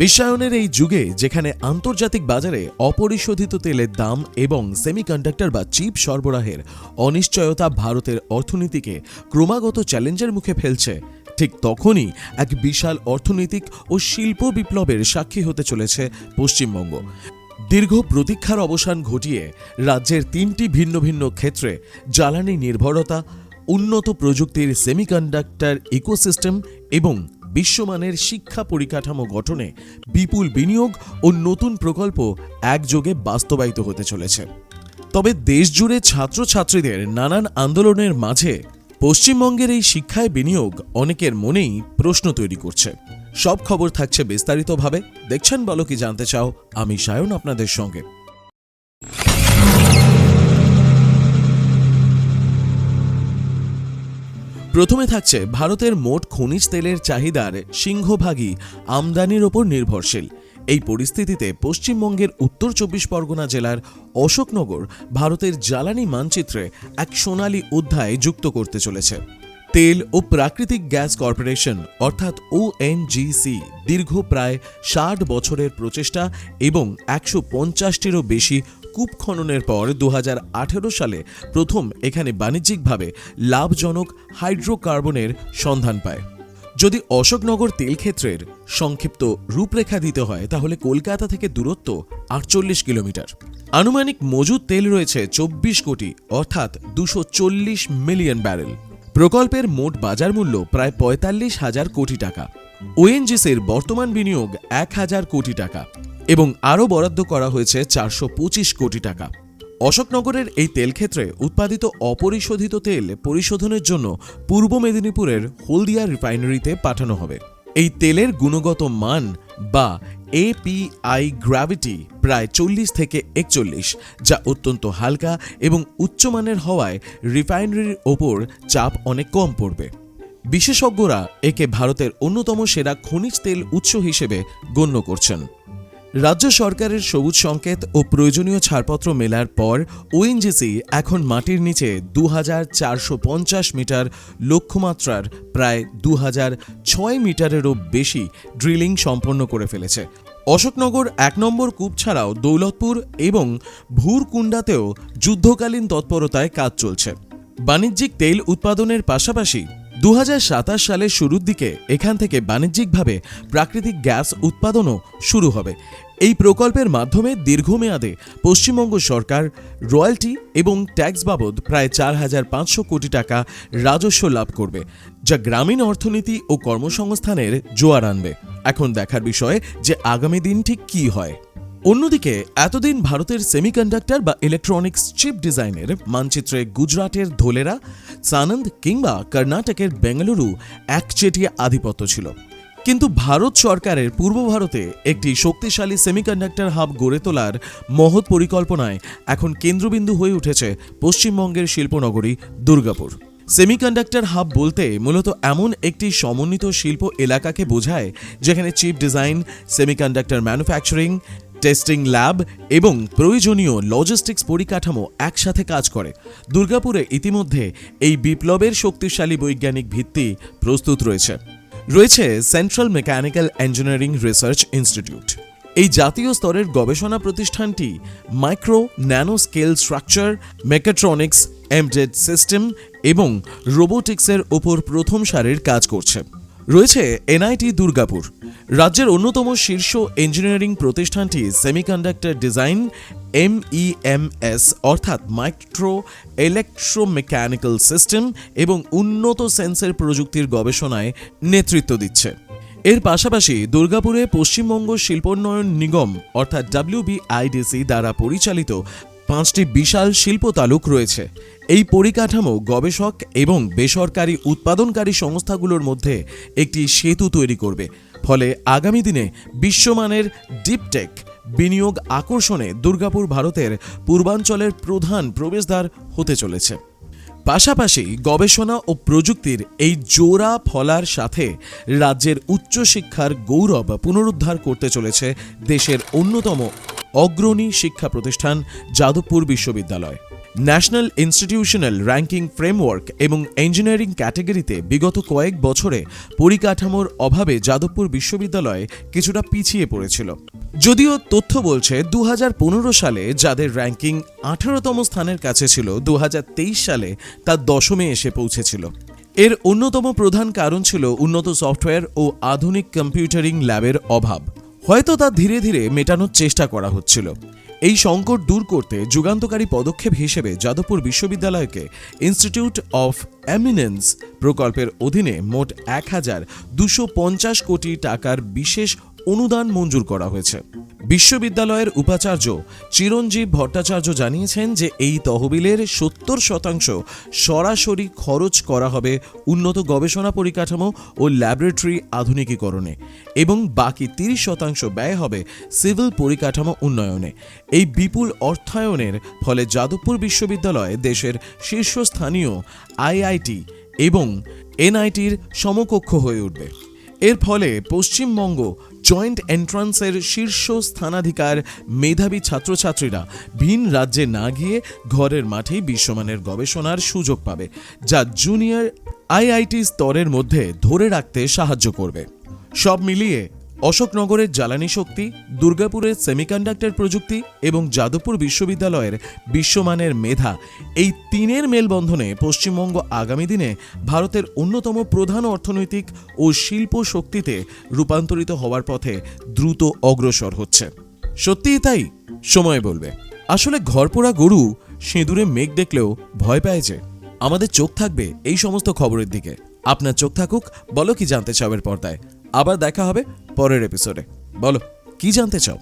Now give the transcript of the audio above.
বিশ্বায়নের এই যুগে যেখানে আন্তর্জাতিক বাজারে অপরিশোধিত তেলের দাম এবং সেমিকন্ডাক্টর বা চিপ সরবরাহের অনিশ্চয়তা ভারতের অর্থনীতিকে ক্রমাগত চ্যালেঞ্জের মুখে ফেলছে, ঠিক তখনই এক বিশাল অর্থনৈতিক ও শিল্প বিপ্লবের সাক্ষী হতে চলেছে পশ্চিমবঙ্গ। দীর্ঘ প্রতীক্ষার অবসান ঘটিয়ে রাজ্যের তিনটি ভিন্ন ভিন্ন ক্ষেত্রে জ্বালানি নির্ভরতা, উন্নত প্রযুক্তির সেমিকন্ডাক্টর ইকোসিস্টেম এবং বিশ্বমানের শিক্ষা পরিকাঠামো গঠনে বিপুল বিনিয়োগ ও নতুন প্রকল্প একযোগে বাস্তবায়িত হতে চলেছে। তবে দেশজুড়ে ছাত্রছাত্রীদের নানান আন্দোলনের মাঝে পশ্চিমবঙ্গের এই শিক্ষায় বিনিয়োগ অনেকের মনেই প্রশ্ন তৈরি করছে। সব খবর থাকছে বিস্তারিতভাবে, দেখছেন বলো কি জানতে চাও, আমি সায়ন আপনাদের সঙ্গে। প্রথমে থাকছে ভারতের মোট খনিজ তেলের চাহিদার সিংহভাগই আমদানির ওপর নির্ভরশীল। এই পরিস্থিতিতে পশ্চিমবঙ্গের উত্তর 24 পরগনা জেলার অশোকনগর ভারতের জ্বালানি মানচিত্রে এক সোনালী অধ্যায় যুক্ত করতে চলেছে। তেল ও প্রাকৃতিক গ্যাস কর্পোরেশন অর্থাৎ ONGC দীর্ঘ প্রায় 60 বছরের প্রচেষ্টা এবং 150টিরও বেশি কূপ খননের পর 2018 সালে প্রথম এখানে বাণিজ্যিকভাবে লাভজনক হাইড্রোকার্বনের সন্ধান পায়। যদি অশোকনগর তেল ক্ষেত্রের সংক্ষিপ্ত রূপরেখা দিতে হয় তাহলে কলকাতা থেকে দূরত্ব 48 কিলোমিটার। আনুমানিক মজুদ তেল রয়েছে 24 কোটি অর্থাৎ 240 মিলিয়ন ব্যারেল। প্রকল্পের মোট বাজার মূল্য প্রায় 45,000 কোটি টাকা। ONGCর বর্তমান বিনিয়োগ 1,000 কোটি টাকা এবং আরও বরাদ্দ করা হয়েছে 425 কোটি টাকা। অশোকনগরের এই তেল ক্ষেত্রে উৎপাদিত অপরিশোধিত তেল পরিশোধনের জন্য পূর্ব মেদিনীপুরের হলদিয়া রিফাইনারিতে পাঠানো হবে। এই তেলের গুণগত মান বা API গ্র্যাভিটি প্রায় 40 থেকে 41, যা অত্যন্ত হালকা এবং উচ্চমানের হওয়ায় রিফাইনারির ওপর চাপ অনেক কম পড়বে। বিশেষজ্ঞরা একে ভারতের অন্যতম সেরা খনিজ তেল উৎস হিসেবে গণ্য করছেন। রাজ্য সরকারের সবুজ সংকেত ও প্রয়োজনীয় ছাড়পত্র মেলার পর ONGC এখন মাটির নিচে 2450 মিটার লক্ষ্যমাত্রার প্রায় 2006 মিটারেরও বেশি ড্রিলিং সম্পন্ন করে ফেলেছে। অশোকনগর 1 নম্বর কূপ ছাড়াও দৌলতপুর এবং ভুরকুন্ডাতেও যুদ্ধকালীন তৎপরতায় কাজ চলছে। বাণিজ্যিক তেল উৎপাদনের পাশাপাশি 2027 সালের শুরুর দিকে এখান থেকে বাণিজ্যিকভাবে প্রাকৃতিক গ্যাস উৎপাদনও শুরু হবে। এই প্রকল্পের মাধ্যমে দীর্ঘমেয়াদে পশ্চিমবঙ্গ সরকার রয়্যালটি এবং ট্যাক্স বাবদ প্রায় 4,500 কোটি টাকা রাজস্ব লাভ করবে, যা গ্রামীণ অর্থনীতি ও কর্মসংস্থানের জোয়ার আনবে। এখন দেখার বিষয় যে আগামী দিন ঠিক কী হয়। অন্যদিকে এতদিন ভারতের সেমিকন্ডাক্টর বা ইলেকট্রনিক্স চিপ ডিজাইনের মানচিত্রে গুজরাটের ধোলেরা, সানন্দ কিংবা কর্ণাটকের বেঙ্গালুরু একচেটিয়া আধিপত্য ছিল। কিন্তু ভারত সরকারের পূর্ব ভারতে একটি শক্তিশালী সেমিকন্ডাক্টর হাব গড়ে তোলার মহৎ পরিকল্পনায় এখন কেন্দ্রবিন্দু হয়ে উঠেছে পশ্চিমবঙ্গের শিল্পনগরী দুর্গাপুর। সেমিকন্ডাক্টর হাব বলতে মূলত এমন একটি সমন্বিত শিল্প এলাকাকে বোঝায় যেখানে chip design, semiconductor manufacturing, testing lab এবং প্রয়োজনীয় লজিস্টিক্স পরিকাঠামো একসাথে কাজ করে। দুর্গাপুরে ইতিমধ্যে এই বিপ্লবের শক্তিশালী বৈজ্ঞানিক ভিত্তি প্রস্তুত রয়েছে central mechanical engineering research institute. এই জাতীয় স্তরের গবেষণা প্রতিষ্ঠানটি micro nano scale structure, mechatronics, embedded system এবং রোবোটিক্সের ওপর প্রথম সারির কাজ করছে। রয়েছে NIT দুর্গাপুর। রাজ্যের অন্যতম শীর্ষ ইঞ্জিনিয়ারিং প্রতিষ্ঠানটি সেমিকন্ডাক্টর ডিজাইন MEMS অর্থাৎ মাইক্রো ইলেকট্রোমেকানিক্যাল সিস্টেম এবং উন্নত সেন্সর প্রযুক্তির গবেষণায় নেতৃত্ব দিচ্ছে। এর পাশাপাশি দুর্গাপুরে পশ্চিমবঙ্গ শিল্পোন্নয়ন নিগম অর্থাৎ WBIDC দ্বারা পরিচালিত 5টি বিশাল শিল্প তালুক রয়েছে। এই পরিকাঠামো গবেষক এবং বেসরকারি উৎপাদনকারী সংস্থাগুলোর মধ্যে একটি সেতু তৈরি করবে। ফলে আগামী দিনে বিশ্বমানের ডিপটেক বিনিয়োগ আকর্ষণে দুর্গাপুর ভারতের পূর্বাঞ্চলের প্রধান প্রবেশদ্বার হতে চলেছে। পাশাপাশি গবেষণা ও প্রযুক্তির এই জোড়া ফলার সাথে রাজ্যের উচ্চশিক্ষার গৌরব পুনরুদ্ধার করতে চলেছে দেশের অন্যতম অগ্রণী শিক্ষা প্রতিষ্ঠান যাদবপুর বিশ্ববিদ্যালয়। ন্যাশনাল ইনস্টিটিউশনাল র্যাঙ্কিং ফ্রেমওয়ার্ক এবং ইঞ্জিনিয়ারিং ক্যাটাগরিতে বিগত কয়েক বছরে পরিকাঠামোর অভাবে যাদবপুর বিশ্ববিদ্যালয় কিছুটা পিছিয়ে পড়েছিল। যদিও তথ্য বলছে 2015 সালে যাদের র্যাঙ্কিং 18তম স্থানের কাছে ছিল, 2023 সালে তা 10মে এসে পৌঁছেছিল। এর অন্যতম প্রধান কারণ ছিল উন্নত সফটওয়্যার ও আধুনিক কম্পিউটারিং ল্যাবের অভাব। হয়তো তা ধীরে ধীরে মেটানোর চেষ্টা করা হচ্ছিল। এই সংকট দূর করতে যুগান্তকারী পদক্ষেপ হিসেবে যাদবপুর বিশ্ববিদ্যালয়কে ইনস্টিটিউট অফ এমিনেন্স প্রকল্পের অধীনে মোট 1250 কোটি টাকার বিশেষ অনুদান মঞ্জুর করা হয়েছে। বিশ্ববিদ্যালয়ের উপাচার্য চিরঞ্জীব ভট্টাচার্য জানিয়েছেন যে এই তহবিলের 70% সরাসরি খরচ করা হবে উন্নত গবেষণা পরিকাঠামো ও ল্যাবরেটরি আধুনিকীকরণে এবং বাকি 30% ব্যয় হবে সিভিল পরিকাঠামো উন্নয়নে। এই বিপুল অর্থায়নের ফলে যাদবপুর বিশ্ববিদ্যালয় দেশের শীর্ষস্থানীয় আইআইটি এবং এনআইটির সমকক্ষ হয়ে উঠবে। এর ফলে পশ্চিমবঙ্গ জয়েন্ট এন্ট্রান্সের শীর্ষ স্থানাধিকার মেধাবী ছাত্রছাত্রীরা ভিন রাজ্যে না গিয়ে ঘরের মাঠেই বিশ্বমানের গবেষণার সুযোগ পাবে, যা জুনিয়র আইআইটি স্তরের মধ্যে ধরে রাখতে সাহায্য করবে। সব মিলিয়ে অশোকনগরের জ্বালানি শক্তি, দুর্গাপুরের সেমিকন্ডাক্টর প্রযুক্তি এবং যাদবপুর বিশ্ববিদ্যালয়ের বিশ্বমানের মেধা, এই তিনের মেলবন্ধনে পশ্চিমবঙ্গ আগামী দিনে ভারতের অন্যতম প্রধান অর্থনৈতিক ও শিল্প শক্তিতে রূপান্তরিত হওয়ার পথে দ্রুত অগ্রসর হচ্ছে। সত্যিই তাই? সময় বলবে। আসলে ঘরপোড়া গরু সিঁদুরে মেঘ দেখলেও ভয় পায় যে। আমাদের চোখ থাকবে এই সমস্ত খবরের দিকে। আপনার চোখ থাকুক বলো কি জানতে চাও এর পর্দায়। আবার দেখা হবে পরের এপিসোডে। বলো কি জানতে চাও।